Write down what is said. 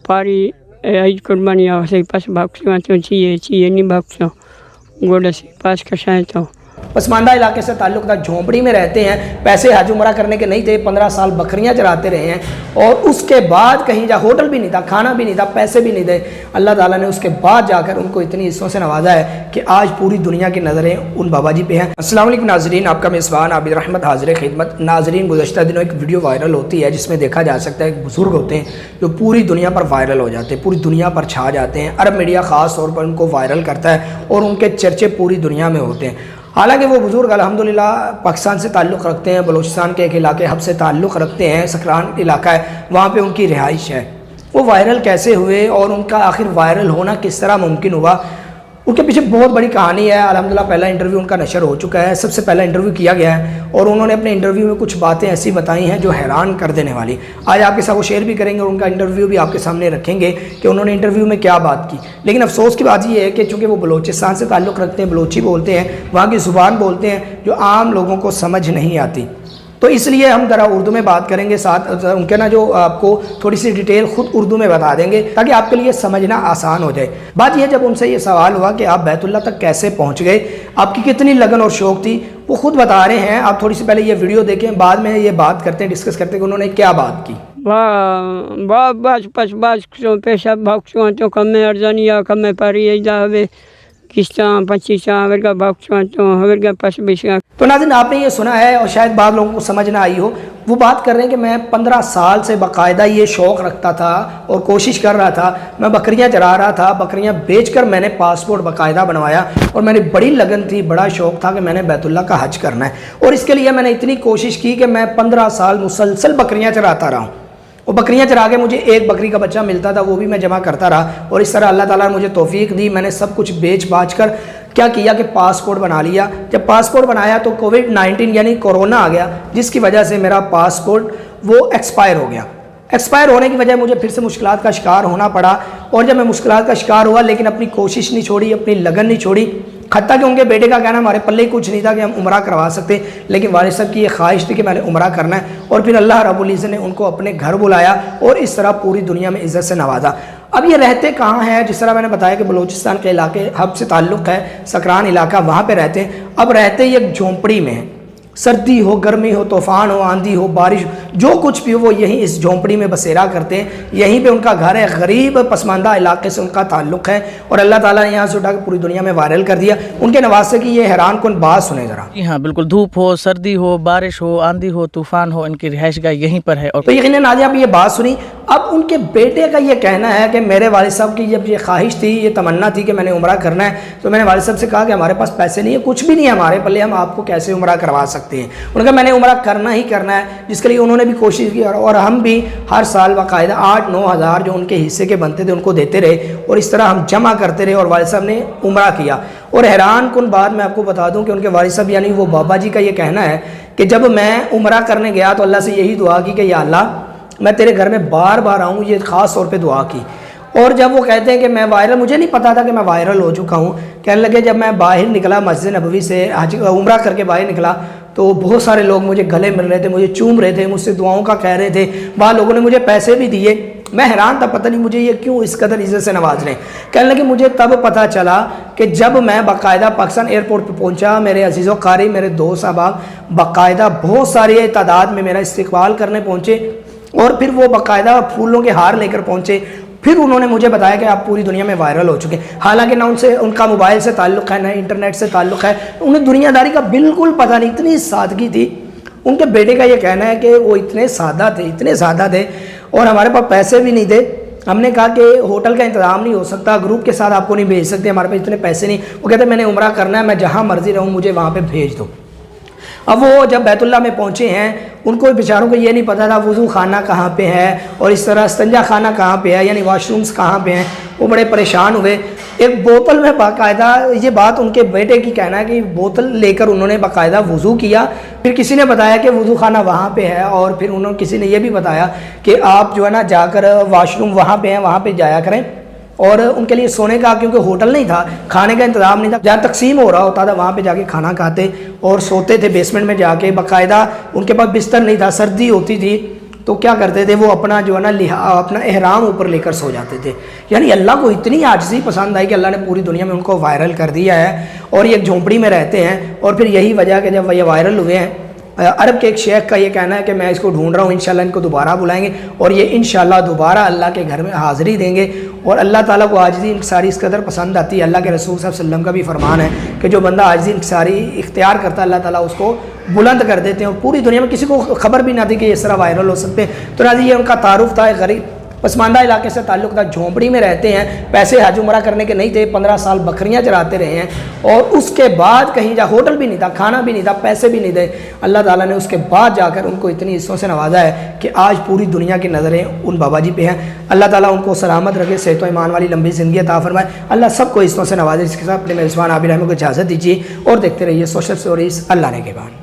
Pari aici Curbania să-i pas bacțiu ție ni bacțiu गोड़ से पास कसाए तो पसमानदा इलाके से ताल्लुक़ झोंपड़ी में रहते हैं, पैसे हज उमरा करने के नहीं थे, 15 साल बकरियां चराते रहे हैं और उसके बाद कहीं जा होटल भी नहीं था, खाना भी नहीं था, पैसे भी नहीं थे। अल्लाह ताला ने उसके बाद जाकर उनको इतनी हिस्सों से नवाजा है कि आज पूरी दुनिया की नज़रें उन बाबा जी पे हैं। अस्सलाम वालेकुम नाजरीन, आपका मेज़बान आबिद रहमत हाज़िर खिदमत। नाजरीन, गुज़श्ता दिनों एक वीडियो वायरल होती है जिसमें देखा जा सकता है एक बुज़ुर्ग होते हैं जो पूरी दुनिया पर वायरल हो जाते हैं, पूरी दुनिया पर छा जाते हैं। अरब मीडिया ख़ास तौर पर उनको वायरल करता है और उनके चर्चे पूरी दुनिया में होते हैं। हालांकि वो बुज़ुर्ग अल्हम्दुलिल्लाह पाकिस्तान से ताल्लुक़ रखते हैं, बलूचिस्तान के एक इलाके हब से ताल्लुक़ रखते हैं, सकरान इलाका है, वहाँ पे उनकी रिहाइश है। वो वायरल कैसे हुए और उनका आखिर वायरल होना किस तरह मुमकिन हुआ, उनके पीछे बहुत बड़ी कहानी है। अल्हम्दुलिल्लाह पहला इंटरव्यू उनका नशर हो चुका है, सबसे पहला इंटरव्यू किया गया है और उन्होंने अपने इंटरव्यू में कुछ बातें ऐसी बताई हैं जो हैरान कर देने वाली। आज आपके साथ वो शेयर भी करेंगे और उनका इंटरव्यू भी आपके सामने रखेंगे कि उन्होंने इंटरव्यू में क्या बात की। लेकिन अफसोस की बात ये है कि चूँकि वो बलूचिस्तान से ताल्लुक़ रखते हैं, बलोची बोलते हैं, वहाँ की ज़ुबान बोलते हैं जो आम लोगों को समझ नहीं आती, तो इसलिए हम ज़रा उर्दू में बात करेंगे, साथ उनके ना जो आपको थोड़ी सी डिटेल खुद उर्दू में बता देंगे ताकि आपके लिए समझना आसान हो जाए। बात यह जब उनसे ये सवाल हुआ कि आप बैतुल्लाह तक कैसे पहुंच गए, आपकी कितनी लगन और शौक़ थी, वो खुद बता रहे हैं। आप थोड़ी सी पहले ये वीडियो देखें, बाद में ये बात करते हैं, डिस्कस करते हैं कि उन्होंने क्या बात की। पेशा भाग तो कमे अर्जनिया कमे पारी किस्ता 25 का भाग तो पास बेचा। तो नाज़रीन, आपने ये सुना है और शायद बाद लोगों को समझ ना आई हो। वो बात कर रहे हैं कि मैं 15 साल से बाकायदा ये शौक़ रखता था और कोशिश कर रहा था, मैं बकरियां चरा रहा था, बकरियां बेचकर मैंने पासपोर्ट बाकायदा बनवाया और मैंने बड़ी लगन थी, बड़ा शौक़ था कि मैंने बैतुल्लाह का हज करना है और इसके लिए मैंने इतनी कोशिश की कि मैं 15 साल मुसलसल बकरियां चराता रहा हूँ और बकरियां चरा के मुझे एक बकरी का बच्चा मिलता था, वो भी मैं जमा करता रहा और इस तरह अल्लाह ताला ने मुझे तौफीक दी। मैंने सब कुछ बेच बाच कर क्या किया कि पासपोर्ट बना लिया। जब पासपोर्ट बनाया तो कोविड-19 यानी कोरोना आ गया, जिसकी वजह से मेरा पासपोर्ट वो एक्सपायर हो गया। एक्सपायर होने की वजह मुझे फिर से मुश्किलात का शिकार होना पड़ा और जब मैं मुश्किलात का शिकार हुआ लेकिन अपनी कोशिश नहीं छोड़ी, अपनी लगन नहीं छोड़ी। हत्ता कि उनके बेटे का कहना हमारे पल्ले ही कुछ नहीं था कि हम उम्रा करवा सकते, लेकिन वालिद साहब की ये ख्वाहिश थी कि मैंने उम्रा करना है और फिर अल्लाह रब्बुल इज़्ज़त ने उनको अपने घर बुलाया और इस तरह पूरी दुनिया में इज़्ज़त से नवाजा। अब ये रहते कहाँ हैं, जिस तरह मैंने बताया कि बलूचिस्तान के इलाके हब से ताल्लुक़ है, सकरान इलाका, वहाँ पे रहते हैं। अब रहते ही एक झोंपड़ी में हैं, सर्दी हो, गर्मी हो, तूफ़ान हो, आंधी हो, बारिश, जो कुछ भी हो वो यहीं इस झोंपड़ी में बसेरा करते हैं। यहीं पे उनका घर है, गरीब पसमानदा इलाके से उनका ताल्लुक़ है और अल्लाह ताला ने यहाँ से उठा के पूरी दुनिया में वायरल कर दिया। उनके नवासे की ये हैरान कुन बात सुने ज़रा। जी हाँ, बिल्कुल। धूप हो, सर्दी हो, बारिश हो, आंधी हो, तूफ़ान हो, इनकी रिहाइशगाह यहीं पर है। और तो यकीनन आज आप ये बात सुनी। अब उनके बेटे का ये कहना है कि मेरे वालिद साहब की जब ये ख्वाहिश थी, ये तमन्ना थी कि मैंने उम्रा करना है, तो मैंने वालिद साहब से कहा कि हमारे पास पैसे नहीं है, कुछ भी नहीं है हमारे पल्ले, हम आपको कैसे उम्रा करवा सकते हैं। उन्होंने कहा मैंने उम्रा करना ही करना है, जिसके लिए उन्होंने भी कोशिश की और हम भी हर साल बाकायदा 8-9 हज़ार जो उनके हिस्से के बनते थे उनको देते रहे और इस तरह हम जमा करते रहे और वालिद साहब ने उम्रा किया। और हैरान कुन बात मैं आपको बता दूं कि उनके वालिद साहब यानी वो बाबा जी का ये कहना है कि जब मैं उम्रा करने गया तो अल्लाह से यही दुआ की कि या अल्लाह मैं तेरे घर में बार बार आऊँ, ये ख़ास तौर पे दुआ की। और जब वो कहते हैं कि मैं वायरल, मुझे नहीं पता था कि मैं वायरल हो चुका हूँ। कहने लगे जब मैं बाहर निकला मस्जिद नबवी से हज उम्रा करके बाहर निकला तो बहुत सारे लोग मुझे गले मिल रहे थे, मुझे चूम रहे थे, मुझसे दुआओं का कह रहे थे, वहाँ लोगों ने मुझे पैसे भी दिए। मैं हैरान था, पता नहीं मुझे ये क्यों इस कदर इज़्ज़त से नवाज रहे हैं। कहने लगे मुझे तब पता चला कि जब मैं बाकायदा पाकिस्तान एयरपोर्ट पर पहुँचा, मेरे अजीज़ो कारी, मेरे दोस्त अहबाब बाकायदा बहुत सारी तादाद में मेरा इस्तकबाल करने पहुँचे और फिर वो बाकायदा फूलों के हार लेकर पहुँचे। फिर उन्होंने मुझे बताया कि आप पूरी दुनिया में वायरल हो चुके हैं। हालांकि ना उनसे उनका मोबाइल से ताल्लुक़ है, ना इंटरनेट से ताल्लुक़ है, उन्हें दुनियादारी का बिल्कुल पता नहीं, इतनी सादगी थी। उनके बेटे का ये कहना है कि वो इतने सादा थे, इतने सादा थे और हमारे पास पैसे भी नहीं थे। हमने कहा कि होटल का इंतज़ाम नहीं हो सकता, ग्रुप के साथ आपको नहीं भेज सकते, हमारे पास इतने पैसे नहीं। वो कहते मैंने उम्रा करना है, मैं जहाँ मर्ज़ी रहूँ मुझे वहाँ पर भेज दो। अब वो जब बैतुल्लाह में पहुँचे हैं, उनको बेचारों को ये नहीं पता था वज़ू खाना कहाँ पे है और इस तरह इस्तंजा खाना कहाँ पे है, यानी वाशरूम्स कहाँ पे हैं। वो बड़े परेशान हुए। एक बोतल में बाकायदा, ये बात उनके बेटे की कहना है कि बोतल लेकर उन्होंने बाकायदा वज़ू किया। फिर किसी ने बताया कि वज़ू खाना वहाँ पे है और फिर उन्होंने किसी ने ये भी बताया कि आप जो है ना जाकर वाशरूम वहाँ पे हैं, वहाँ पे जाया करें। और उनके लिए सोने का, क्योंकि होटल नहीं था, खाने का इंतज़ाम नहीं था, जहाँ तकसीम हो रहा होता था वहाँ पे जाके खाना खाते और सोते थे बेसमेंट में जाके। बाकायदा उनके पास बिस्तर नहीं था, सर्दी होती थी تو کیا کرتے تھے وہ اپنا جو ہے نا اپنا احرام اوپر لے کر سو جاتے تھے. یعنی اللہ کو اتنی عاجزی پسند آئی کہ اللہ نے پوری دنیا میں ان کو وائرل کر دیا ہے اور یہ ایک جھونپڑی میں رہتے ہیں. اور پھر یہی وجہ کہ جب یہ وائرل ہوئے ہیں، عرب کے ایک شیخ کا یہ کہنا ہے کہ میں اس کو ڈھونڈ رہا ہوں، انشاءاللہ ان کو دوبارہ بلائیں گے اور یہ انشاءاللہ دوبارہ اللہ کے گھر میں حاضری دیں گے. اور اللہ تعالیٰ کو عاجزی انکساری اس قدر پسند آتی ہے. اللہ کے رسول صلی اللہ علیہ وسلم کا بھی فرمان ہے کہ جو بندہ عاجزی انکساری اختیار کرتا ہے اللہ تعالیٰ اس کو بلند کر دیتے ہیں. اور پوری دنیا میں کسی کو خبر بھی نہ تھی کہ اس طرح وائرل ہو سکتے ہیں. تو ناظرین یہ ان کا تعارف تھا، ایک غریب پسماندہ علاقے سے تعلق تھا، جھونپڑی میں رہتے ہیں، پیسے حج عمرہ کرنے کے نہیں تھے، 15 سال بکریاں چراتے رہے ہیں اور اس کے بعد کہیں جا ہوٹل بھی نہیں تھا، کھانا بھی نہیں تھا، پیسے بھی نہیں تھے. اللہ تعالیٰ نے اس کے بعد جا کر ان کو اتنی حصوں سے نوازا ہے کہ آج پوری دنیا کی نظریں ان بابا جی پہ ہیں. اللہ تعالیٰ ان کو سلامت رکھے، صحت و ایمان والی لمبی زندگی عطا فرمائے. اللہ سب کو حصوں سے نوازے. اس کے ساتھ اپنے میزبان عابد رحمٰن کو اجازت دیجیے اور دیکھتے رہیے سوشل اسٹوریز. اللہ نے کے بعد.